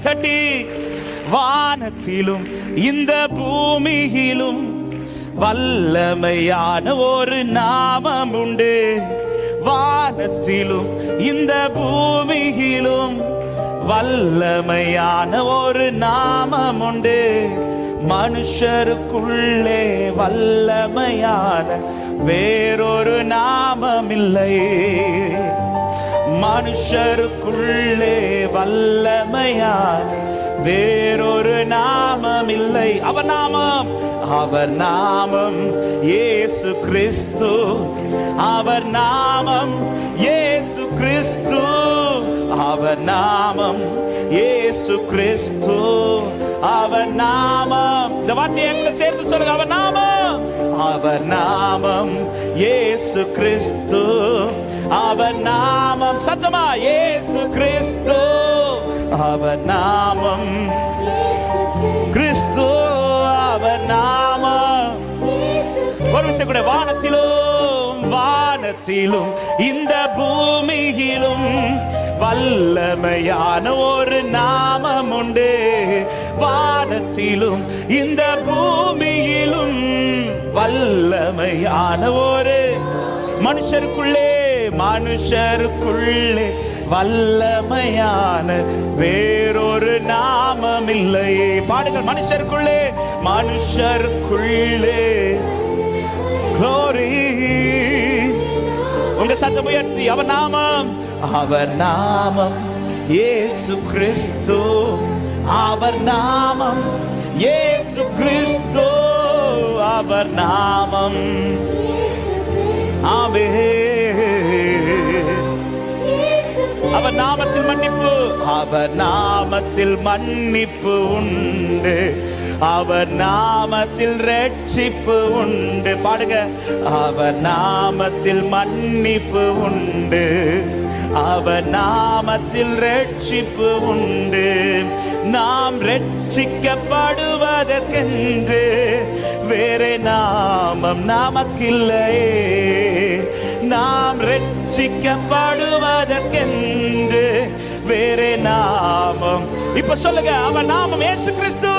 தட்டி வானத்திலும் இந்த பூமியிலும் வல்லமையான ஒரு நாமம் உண்டு. வானத்திலும் இந்த பூமியிலும் வல்லமையான ஒரு நாமம் உண்டு. மனுஷருக்குள்ளே வல்லமையான வேறொரு நாமம் இல்லை. மனுஷருக்குள்ளே வல்லமையான வேறொரு நாமம் இல்லை. அவர் நாமம் இயேசு கிறிஸ்து. அவர் நாமம் இயேசு கிறிஸ்து. அவர் நாமம் இயேசு கிறிஸ்து. அவர் நாமம், இந்த வார்த்தையை எங்க சேர்த்து சொல்லுங்க. அவர் நாமம் இயேசு கிறிஸ்து. அவர் நாமம் சத்தமா இயேசு கிறிஸ்து. அவர் நாமம் கிறிஸ்து. அவர் நாமம் ஒரு விஷயம் கூட, வானத்திலும் இந்த பூமியிலும் வல்லமையான ஒரு நாமம் உண்டு. வானத்திலும் இந்த பூமியிலும் வல்லமையான ஒரு மனுஷருக்குள்ளே வல்லமையான வேறொரு நாமம் இல்லை. பாடுங்கள். மனுஷருக்குள்ளே glory. உங்க சத்தம் உயர்த்தி அவர் நாமம் இயேசு கிறிஸ்து. அவர் நாமம் இயேசு கிறிஸ்து. அவர் நாமம் அவர் நாமத்தில் மன்னிப்பு. அவர் நாமத்தில் மன்னிப்பு உண்டு. அவர் நாமத்தில் ரட்சிப்பு உண்டு. பாடுங்க. அவர் நாமத்தில் மன்னிப்பு உண்டு. அவர் நாமத்தில் ரட்சிப்பு உண்டு. நாம் ரட்சிக்கப்படுவதற்கென்று வேறே நாமம் நமக்கில்லையே. நாம் ரட்சிக்கப்படுவதற்கென்று வேறே நாமம். இப்ப சொல்லுங்க. அவர் நாமம் இயேசு கிறிஸ்து.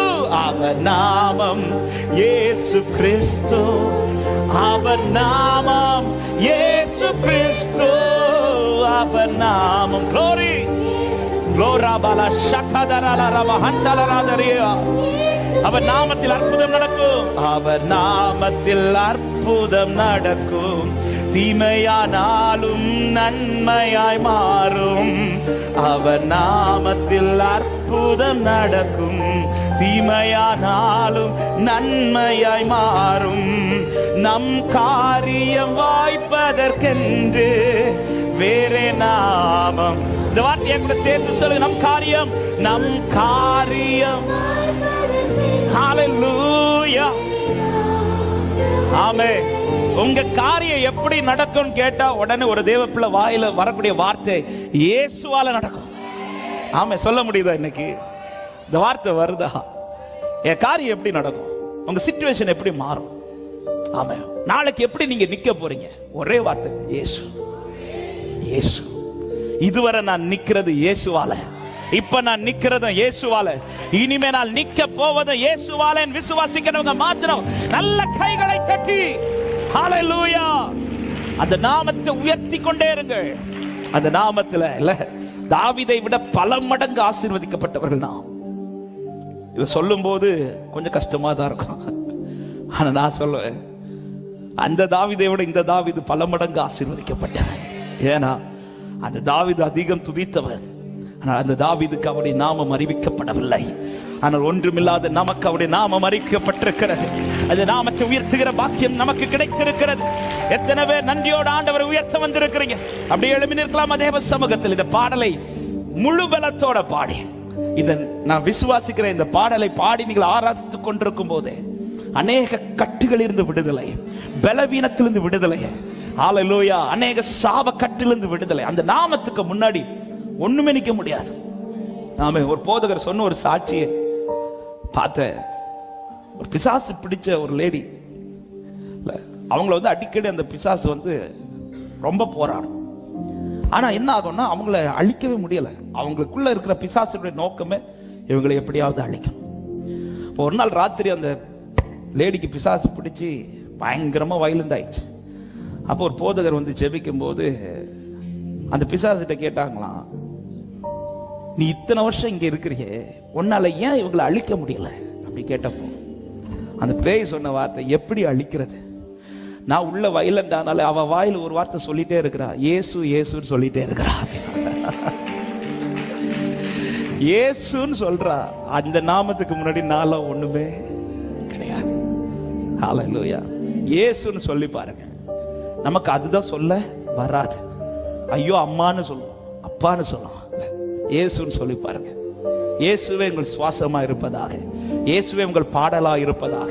அவர் நாமம் இயேசு கிறிஸ்து. அவர் நாமம் இயேசு கிறிஸ்து. அவர் நாமம் glory. அவர் நாமத்தில் அற்புதம் நடக்கும். அவர் நாமத்தில் அற்புதம் நடக்கும். தீமையானாலும் நன்மையாய் மாறும். அவர் நாமத்தில் அற்புதம் நடக்கும். தீமையானாலும் நன்மையாய் மாறும். நம் காரியம் வாய்ப்பதற்கென்று வேறே நாமம். இந்த வார்த்தையை கூட சேர்த்து சொல்லுங்க. நம் காரியம் ஹalleluya. ஆமென். உங்க காரியம் எப்படி நடக்கும் கேட்டா உடனே ஒரு தேவப்பிள்ளை வாயில வரக்கூடிய வார்த்தை இயேசுவால நடக்கும். ஆமென். சொல்ல முடியுதா? இன்னைக்கு இந்த வார்த்தை வருதா? என் காரியம் எப்படி நடக்கும்? உங்க சிச்சுவேஷன் எப்படி மாறும்? ஆமென். நாளைக்கு எப்படி நீங்க நிக்க போறீங்க? ஒரே வார்த்தை இயேசு. இயேசு. இதுவரை நான் நிக்கிறது இயேசுவால. இப்ப நான் நிக்கிறதும் இயேசுவால. இனிமே நான் நிக்க போவதும் இயேசுவால. விசுவாசிக்கிறவங்க மாத்திரம் நல்ல கைகளை தட்டி ஹalleluya. அந்த நாமத்தை உயர்த்தி கொண்டே இருங்கள். அந்த நாமத்துல இல்ல, தாவீதை விட பல மடங்கு ஆசீர்வதிக்கப்பட்டவர்கள் நாம். இத சொல்லும் போது கொஞ்சம் கஷ்டமா தான் இருக்கும். ஆனா நான் சொல்லுவேன், அந்த தாவீதை விட இந்த தாவீது பல மடங்கு ஆசீர்வதிக்கப்பட்டார். ஏன்னா அந்த தாவீது அதிகம் துதித்தவன். ஆனால் அந்த தாவீதுக்கு அவருடைய நாமம் அறிவிக்கப்படவில்லை. ஆனால் ஒன்றுமில்லாத நமக்கு அவருடைய நாமம் அறிவிக்கப்பட்டிருக்கிறது. அந்த நாமத்தை உயர்த்துகிற பாக்கியம் நமக்கு கிடைத்திருக்கிறது. எத்தனை பேர் நன்றியோடு ஆண்டவரை உயர்த்த வந்திருக்கிறீங்க? அப்படியே எழுப்பி நிற்கலாம் தேவ சமூகத்தில். இந்த பாடலை முழு பலத்தோட பாடி, இதை நான் விசுவாசிக்கிறேன். இந்த பாடலை பாடி நீங்கள் ஆராதித்துக் கொண்டிருக்கும் போதே அநேக கட்டுகளில் இருந்து விடுதலை, பலவீனத்திலிருந்து விடுதலை, ஹalleluya, அநேக சாப கட்டிலிருந்து விடுதலை. அந்த நாமத்துக்கு முன்னாடி ஒண்ணுமே நிக்க முடியாது. நாம ஒரு போதகர் சொன்ன ஒரு சாட்சியை பார்த்த, ஒரு பிசாசு பிடிச்ச ஒரு லேடி, அவங்கள வந்து அடிக்கடி அந்த பிசாசு வந்து ரொம்ப போராடும். ஆனா என்ன ஆகும்னா அவங்கள அழிக்கவே முடியல. அவங்களுக்குள்ள இருக்கிற பிசாசுடைய நோக்கமே இவங்களை எப்படியாவது அழிக்கணும். இப்போ ஒரு நாள் ராத்திரி அந்த லேடிக்கு பிசாசு பிடிச்சி பயங்கரமாக வயலண்ட் ஆயிடுச்சு. அப்போ ஒரு போதகர் வந்து ஜெபிக்கும் போது அந்த பிசாசிட்ட கேட்டாங்களாம், நீ இத்தனை வருஷம் இங்கே இருக்கிறியே, உன்னால ஏன் இவங்களை அழிக்க முடியல அப்படி கேட்டப்போ அந்த பேய் சொன்ன வார்த்தை, எப்படி அழிக்கிறது, நான் உள்ள வயலண்ட் ஆனால அவ வாயில் ஒரு வார்த்தை சொல்லிட்டே இருக்கிறா, இயேசு இயேசுன்னு சொல்லிட்டே இருக்கிறா. இயேசுன்னு சொல்றா, அந்த நாமத்துக்கு முன்னாடி நாளம் ஒண்ணுமே கிடையாது. ஹல்லேலூயா. இயேசுன்னு சொல்லி பாருங்க, நமக்கு அதுதான் சொல்ல வராது. ஐயோ அம்மான்னு சொல்லுவோம், அப்பான்னு சொல்லுவோம். இயேசுன்னு சொல்லி பாருங்க. இயேசுவே உங்கள் சுவாசமா இருப்பதாக, இயேசுவே உங்கள் பாடலா இருப்பதாக,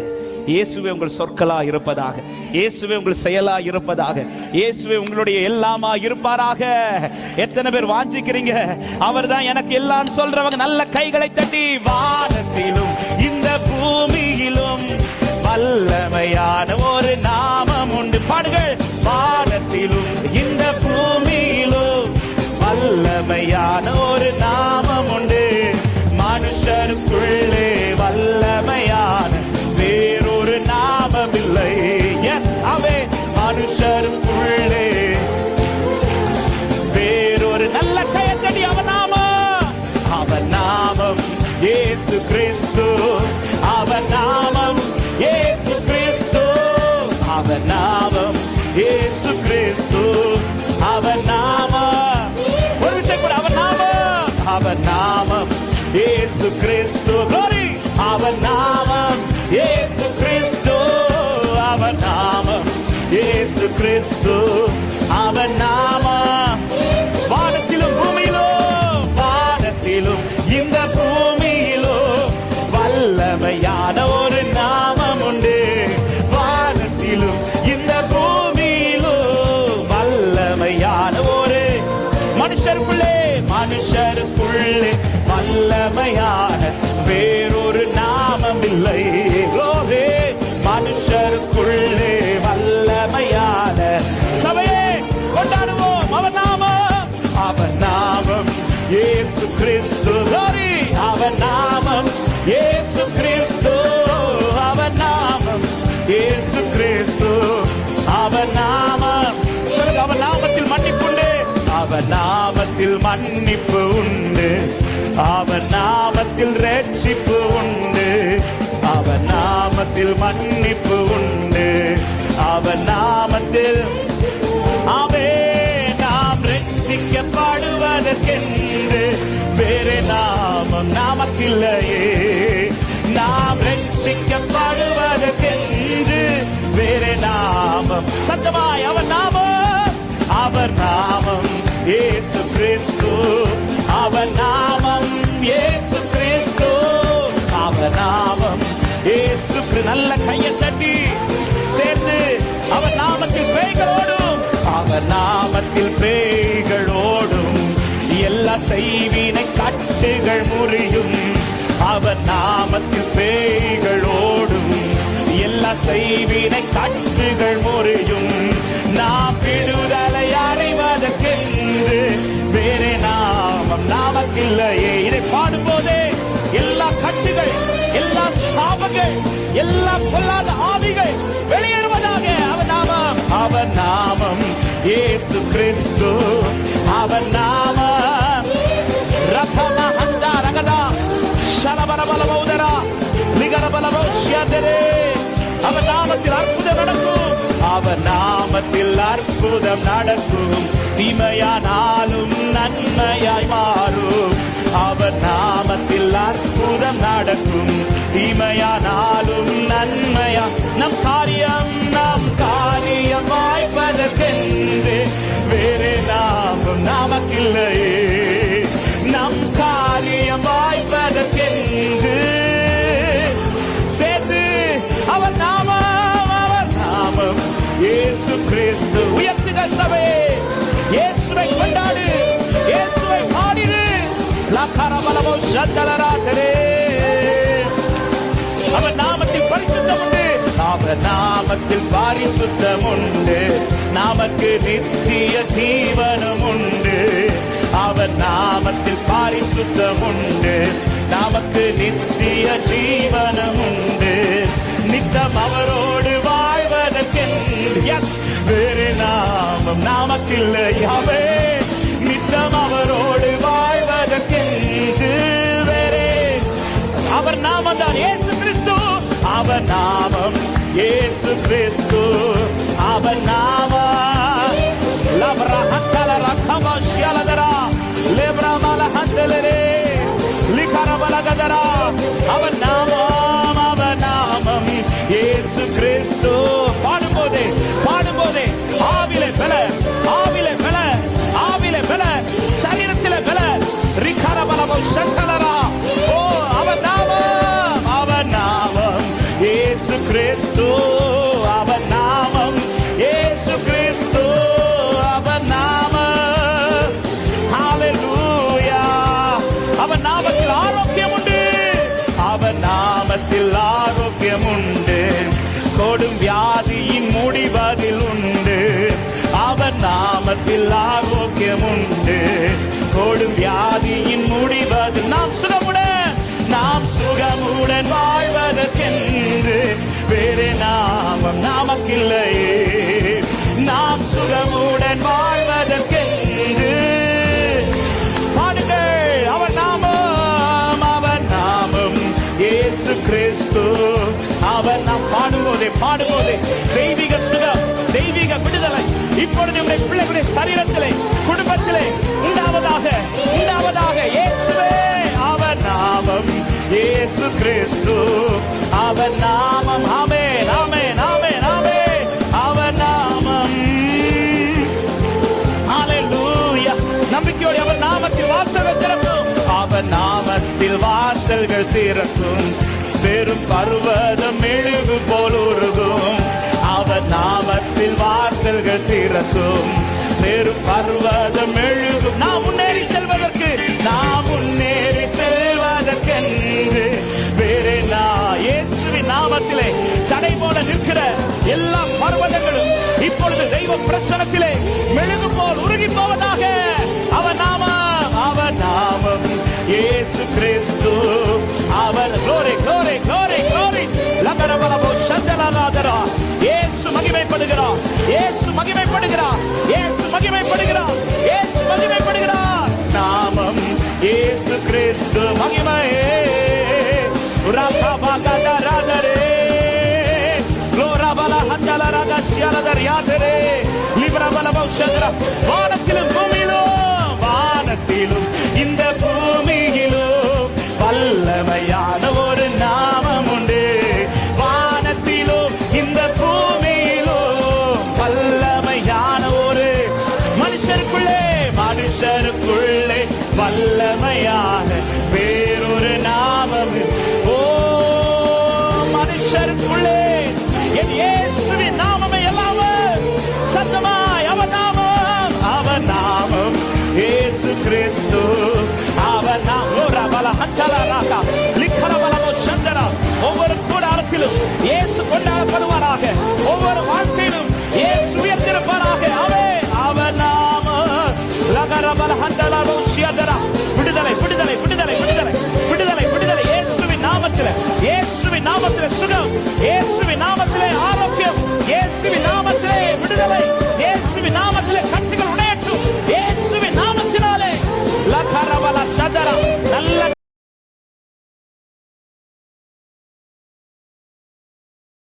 இயேசுவே உங்கள் சொற்களா இருப்பதாக, இயேசுவே உங்கள் செயலா இருப்பதாக, இயேசுவே உங்களுடைய எல்லாமா இருப்பாராக. எத்தனை பேர் வாஞ்சிக்கிறீங்க? அவர் தான் எனக்கு எல்லாம் சொல்றவங்க நல்ல கைகளை தட்டி, வானத்திலும் இந்த பூமியிலும் வல்லமையான ஒரு நாமம் உண்டு. பாடுகள். வானத்திலும் இந்த பூமியிலும் வல்லமையான ஒரு நாமம் உண்டு. மனுஷருக்குள்ளே வல்லமையான வேறொரு நாமம் இல்லை. அவன் மனுஷருக்குள்ளே வேறொரு நல்ல கையத்தடி அவன் நாமம். அவன் நாமம் இயேசு கிறிஸ்து. அவன் நாமம் இயேசு கிறிஸ்து. அவன் நாமம் இயேசு கிறிஸ்து. அவன் நாமம் ஒரு விஷயம் கூட, அவன் நாமம், அவன் நாமம் இயேசு கிறிஸ்து. அவன் நாமம் இயேசு கிறிஸ்து. அவன் நாமம் இயேசு கிறிஸ்து. அவன் நாமம். வானத்திலும் பூமியிலும், வானத்திலும் இந்த பூமியிலும் வல்லமையான ஒரு நாமம் உண்டு. வானத்திலும் இந்த பூமியிலும் வல்லமையான ஒரு மனுஷருக்குள்ளே, மனுஷருக்குள்ளே வல்லமையான வேறொரு நாமம் இல்லை. மனுஷருக்குள்ளே வல்லமையான சபையே கொண்டாடுவோம் அவன் நாமம். அவன் நாமம் இயேசு கிறிஸ்து. அவன் நாமம் இயேசு கிறிஸ்து. அவன் நாமம் இயேசு கிறிஸ்து. அவன் நாமம். அவன் நாமத்தில் மன்னிப்பு உண்டு. அவன் நாமத்தில் மன்னிப்பு உண்டு. அவன் நாமத்தில் ரட்சிப்பு உண்டு. அவன் நாமத்தில் மன்னிப்பு உண்டு. அவன் நாமத்தில் நாம் ரட்சிக்கப்படுவதற்கென்று வேறு நாமம் நமக்கில்லையே. நாம் ரட்சிக்கப்படுவதற்கென்று வேறு நாமம். சத்தமாய் அவன் நாமம். அவர் நாமம் இயேசு கிறிஸ்து. அவன் நாமம் இயேசு கிறிஸ்து. அவன் நாமம் இயேசு. நல்ல கையை தட்டி சேர்ந்து அவன் நாமத்தில் பேய்களோடும். அவன் நாமத்தில் பேய்களோடும். எல்லா செய்வினை கட்டுகள் முறியும். அவன் நாமத்தில் பேய்களோடும். எல்லா செய்வினை கட்டுகள் முறியும். நாம் விடுதலை அடைவதற்கென்று வேறு நாமம் நமக்கில்லையே. இதை பாடும்போதே எல்லா கட்டுகள், எல்லா சாபங்கள், எல்லா பொல்லாத ஆவிகள் வெளியேறுவதாக. அவன் நாமம். அவன் நாமம் இயேசு கிறிஸ்து. அவன் நாமம் ரகம ஹந்தா ரகதா ஷரபரபல பௌதரா லிகரபல பௌஷ்யதரே. அவன் நாமத்தில் அற்புதம் நடக்கும். அவன் நாமத்தில் அற்புதம் நடக்கும். தீமையானாலும் நன்மையாய் மாறும். அவன் நாமத்தில் அற்புதம் நடக்கும். தீமையானாலும் நன்மையா. நம் காரியம் வாய்ப்பதற்கென்று வேறு நாமம் நமக்கில்லையே. நம் காரியம் வாய்ப்பதற்கென்று சேர்த்து அவன் நாமம். அவன் நாமம் இயேசு கிறிஸ்து. உயர்த்துக சபையே, இயேசுவை கொண்டாடு, இயேசுவை பாடிடு. அவன் நாமத்தில் பரிசுத்தம் உண்டு. அவன் நாமத்தில் பரிசுத்தம் உண்டு. நமக்கு நித்திய ஜீவனம் உண்டு. அவன் நாமத்தில் பரிசுத்தம் உண்டு. நமக்கு சுமந்தான் இயேசு கிறிஸ்து. அவர் நாமம் இயேசு கிறிஸ்து. அவர் நாமம் லப்ரஹத்தல ரகமஷ்யலதரா லெப்ரமல ஹந்தலரே லிகரபலகதரா. அவர் நாமம், அவர் நாமம் இயேசு கிறிஸ்து. பாடும்போதே ஆவிலே பல, ஆவிலே பல, ஆவிலே பல, சரீரத்திலே பல. ரிகரபலபோ சக்கலரா. ஓ அவர் நாமம், அவர் நாமம் இயேசு கிறிஸ்து. அவர் நாமம் இயேசு கிறிஸ்து. அவர் நாமம். ஹalleluya. அவர் நாமத்தில் ஆரோக்கியம் உண்டு. அவர் நாமத்தில் ஆரோக்கியம் உண்டு. கொடும் வியாதியின் முடிவதில் உண்டு. அவர் நாமத்தில் ஆரோக்கியம் உண்டு. கொடும் வியாதியின் முடிவதில் நாம் சுகமுடன் வாழ்வதற்கென்று வேறு நாமம் நமக்கில்லையே. நாம் சுகமுடன் வாழ்வதற்கென்று பாடுங்கள். அவர் நாமம், அவர் நாமம் இயேசு கிறிஸ்து. அவர் நாம் பாடும்போதே தெய்வீக சுகம், தெய்வீக விடுதலை இப்பொழுது உடைய பிள்ளைகளுடைய சரீரத்திலே, குடும்பத்திலே உண்டாவதாக. இயேசுவே. அவர் நாமம் இயேசு கிறிஸ்து. அவர் நாமம். ஆமென், ஆமென், ஆமென், ஆமென். அவர் நாமம். ஹalleluya. நம்பிக்கையோடு அவர் நாமத்தில் வாசல்கள் திறக்கும். அவர் நாமத்தில் வாசல்கள் திறக்கும். பெரும் பர்வதம் மெழுகு போல் உருகும். அவர் நாமத்தில் வாசல்கள் திறக்கும். பெரும் பர்வதம் மெழுகும். நாம் முன்னேறி செல்வதற்கென்று வேறே இயேசுவின் நாமத்திலே தடை போல நிற்கிற எல்லா பர்வதங்களும் இப்பொழுது தெய்வ பிரசன்னத்திலே மெழுகு போல் உருகி போவதாக. அவர் நாமம், அவர் நாமம் இயேசு கிறிஸ்து. அவர் glory, glory, glory, glory. லகரபலபோ சந்தலராதரா. இயேசு மகிமைப்படுகிறார். இயேசு மகிமைப்படுகிறார். இயேசு மகிமைப்படுகிறார். இயேசு மகிமைப்படுகிறார். நாமம் இயேசு கிறிஸ்து. மகிமையே ரகபகதரதரே க்ளோரபல ஹந்தலரகஸ்யலதர் யாதரே லிப்ரபலபோ சந்தரா. வானத்திலும் பூமியிலும், வானத்திலும் இந்த பூமியிலும் வல்லமையா